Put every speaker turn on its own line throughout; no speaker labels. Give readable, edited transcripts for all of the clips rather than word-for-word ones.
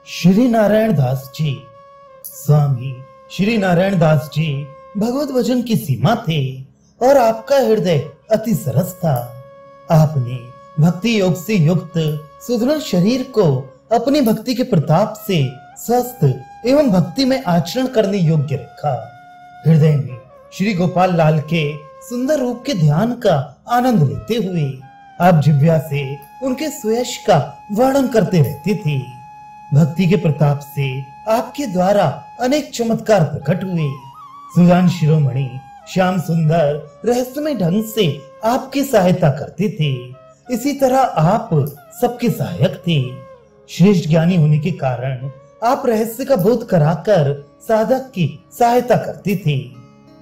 श्री नारायण दास जी। स्वामी श्री नारायण दास जी भगवत भजन की सीमा थे और आपका हृदय अति सरस था। आपने भक्ति योग से युक्त सुदृढ़ शरीर को अपनी भक्ति के प्रताप से स्वस्थ एवं भक्ति में आचरण करने योग्य रखा। हृदय में श्री गोपाल लाल के सुंदर रूप के ध्यान का आनंद लेते हुए आप जिह्वा से उनके सुयश का वर्णन करते रहते थे। भक्ति के प्रताप से आपके द्वारा अनेक चमत्कार प्रकट हुए। सुजान शिरोमणि श्याम सुंदर रहस्यमय ढंग से आपकी सहायता करते थे। इसी तरह आप सबके सहायक थे। श्रेष्ठ ज्ञानी होने के कारण आप रहस्य का बोध कराकर साधक की सहायता करते थे।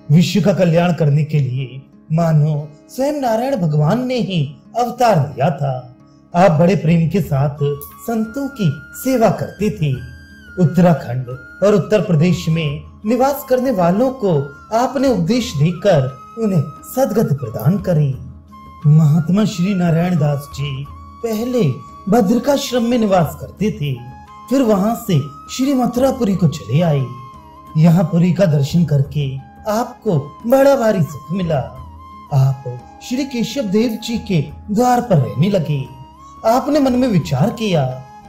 विश्व का कल्याण करने के लिए मानो स्वयं नारायण भगवान ने ही अवतार लिया था। आप बड़े प्रेम के साथ संतों की सेवा करते थे। उत्तराखंड और उत्तर प्रदेश में निवास करने वालों को आपने उपदेश देकर उन्हें सद्गति प्रदान करी। महात्मा श्री नारायण दास जी पहले भद्रिकाश्रम में निवास करते थे, फिर वहां से श्री मथुरापुरी को चले आए। यहाँ पुरी का दर्शन करके आपको बड़ा भारी सुख मिला। आप श्री केशव देव जी के द्वार पर रहने लगे। आपने मन में विचार किया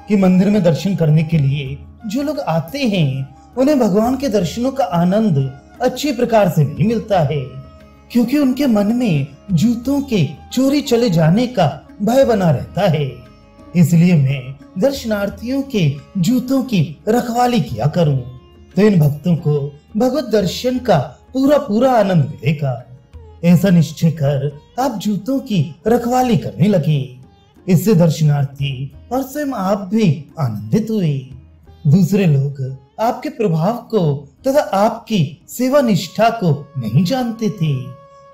कि मंदिर में दर्शन करने के लिए जो लोग आते हैं उन्हें भगवान के दर्शनों का आनंद अच्छी प्रकार से नहीं मिलता है, क्योंकि उनके मन में जूतों के चोरी चले जाने का भय बना रहता है। इसलिए मैं दर्शनार्थियों के जूतों की रखवाली किया करूं, तो इन भक्तों को भगवत दर्शन का पूरा आनंद मिलेगा। ऐसा निश्चय कर आप जूतों की रखवाली करने लगे। इससे दर्शनार्थी और स्वयं आप भी आनंदित हुए। दूसरे लोग आपके प्रभाव को तथा आपकी सेवा निष्ठा को नहीं जानते थे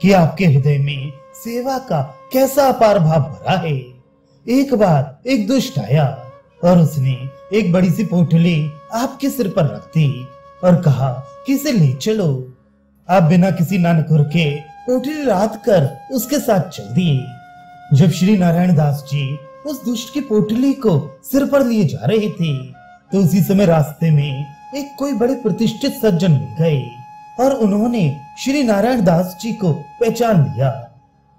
कि आपके हृदय में सेवा का कैसा अपार भाव भरा है। एक बार एक दुष्ट आया और उसने एक बड़ी सी पोटली आपके सिर पर रख दी और कहा कि इसे ले चलो। आप बिना किसी नानकुर के पोटली लाद कर उसके साथ चल दिए। जब श्री नारायण दास जी उस दुष्ट की पोटली को सिर पर लिए जा रहे थे, तो उसी समय रास्ते में एक कोई बड़े प्रतिष्ठित सज्जन मिल गए और उन्होंने श्री नारायण दास जी को पहचान लिया।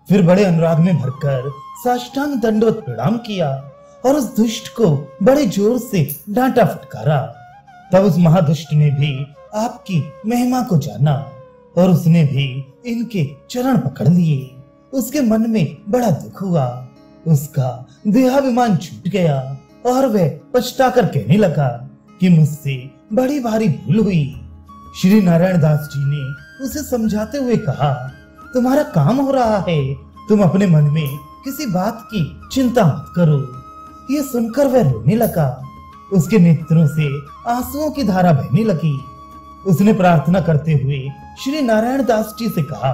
फिर बड़े अनुराग में भरकर साष्टांग दंडवत प्रणाम किया और उस दुष्ट को बड़े जोर से डांटा फटकारा। तब उस महादुष्ट ने भी आपकी महिमा को जाना और उसने भी इनके चरण पकड़ लिए। उसके मन में बड़ा दुख हुआ। उसका देहाभिमान छूट गया और वह पछताकर कहने लगा कि मुझसे बड़ी भारी भूल हुई। श्री नारायण दास जी ने उसे समझाते हुए कहा, तुम्हारा काम हो रहा है, तुम अपने मन में किसी बात की चिंता मत करो। ये सुनकर वह रोने लगा। उसके नेत्रों से आंसुओं की धारा बहने लगी। उसने प्रार्थना करते हुए श्री नारायण दास जी से कहा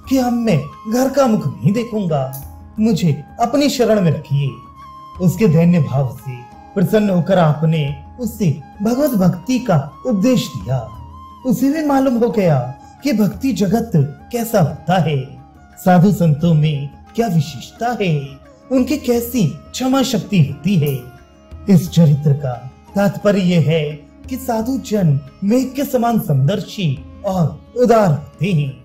कि अब मैं घर का मुख नहीं देखूंगा, मुझे अपनी शरण में रखिए। उसके दैन्य भाव से प्रसन्न होकर आपने उससे भगवत भक्ति का उपदेश दिया। उसे भी मालूम हो गया कि भक्ति जगत कैसा होता है, साधु संतों में क्या विशेषता है, उनकी कैसी क्षमा शक्ति होती है। इस चरित्र का तात्पर्य यह है कि साधु जन मेघ के समान समदर्शी और उदार होते हैं।